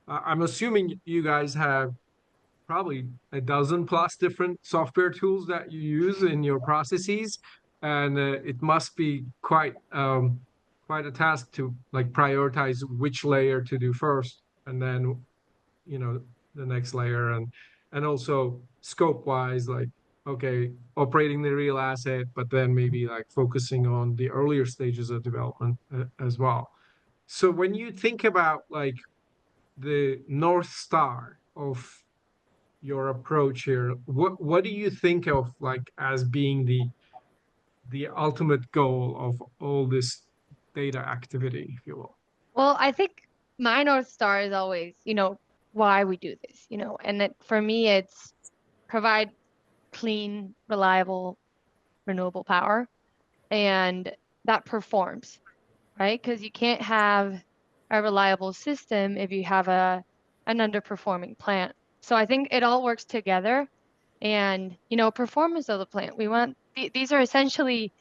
I'm assuming you guys have probably a dozen plus different software tools that you use in your processes, and it must be quite a task to like prioritize which layer to do first, and then you know the next layer, and also scope wise, like okay, operating the real asset, but then maybe like focusing on the earlier stages of development as well. So when you think about like the North Star of your approach here, what do you think of like as being the ultimate goal of all this data activity, if you will? Well, I think my North Star is always, why we do this, and that for me, it's provide clean, reliable, renewable power and that performs, right? Because you can't have a reliable system if you have an underperforming plant. So I think it all works together and, performance of the plant. We want these are essentially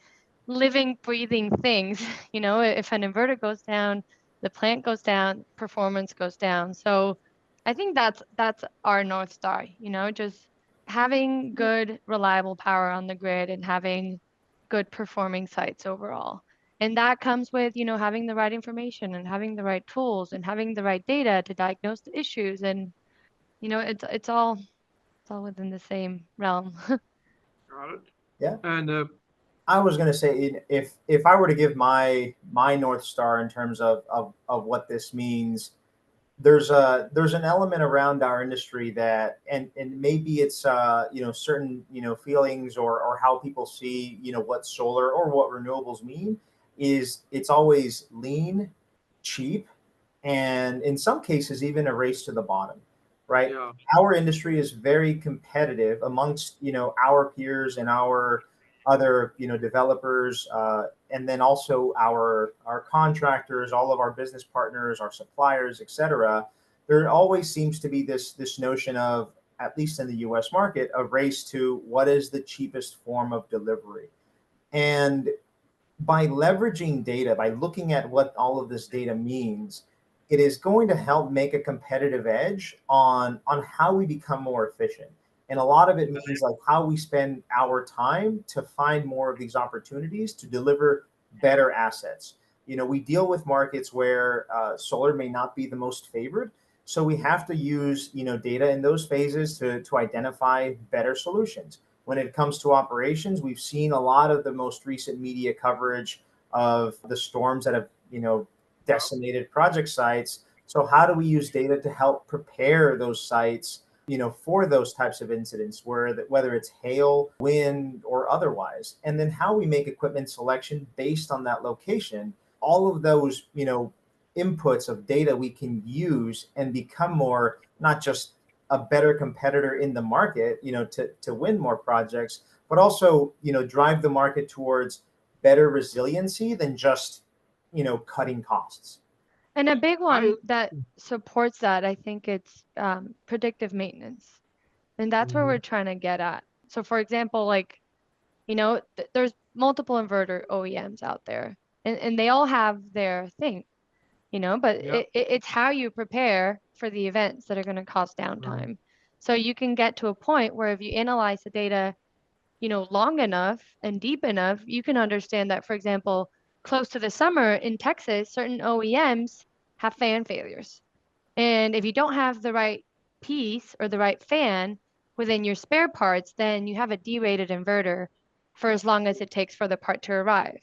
living, breathing things. If an inverter goes down, the plant goes down, performance goes down. So I think that's our North Star, just having good, reliable power on the grid and having good performing sites overall. And that comes with, having the right information and having the right tools and having the right data to diagnose the issues. And, it's all within the same realm. Got it. Yeah. And I was going to say, if I were to give my North Star in terms of what this means, there's an element around our industry that, and maybe it's certain feelings or how people see what solar or what renewables mean, is it's always lean, cheap, and in some cases even a race to the bottom, right? yeah, Our industry is very competitive amongst our peers and our other developers, and then also our contractors, all of our business partners, our suppliers, etc. There always seems to be this notion of, at least in the US market, a race to what is the cheapest form of delivery. And by leveraging data, by looking at what all of this data means, it is going to help make a competitive edge on how we become more efficient. And a lot of it means like how we spend our time to find more of these opportunities to deliver better assets. We deal with markets where solar may not be the most favored, so we have to use data in those phases to identify better solutions. When it comes to operations, we've seen a lot of the most recent media coverage of the storms that have, yeah, decimated project sites. So how do we use data to help prepare those sites, for those types of incidents, whether it's hail, wind, or otherwise, and then how we make equipment selection based on that location. All of those, inputs of data we can use and become more, not just a better competitor in the market, to win more projects, but also, drive the market towards better resiliency than just, cutting costs. And a big I one that supports that, I think it's predictive maintenance. And that's where we're mhm, trying to get at. So, for example, like, there's multiple inverter OEMs out there, and they all have their thing, but yeah, it's how you prepare for the events that are going to cause right, downtime. So you can get to a point where if you analyze the data long enough and deep enough, you can understand that, for example, close to the summer in Texas, certain OEMs have fan failures. And if you don't have the right piece or the right fan within your spare parts, then you have a derated inverter for as long as it takes for the part to arrive.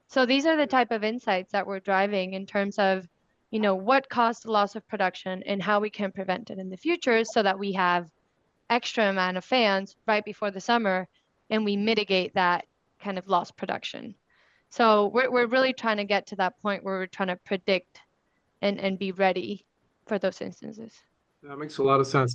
So these are the type of insights that we're driving in terms of, what caused the loss of production and how we can prevent it in the future so that we have extra amount of fans right before the summer and we mitigate that kind of lost production. So we're really trying to get to that point where we're trying to predict and be ready for those instances. that makes a lot of sense.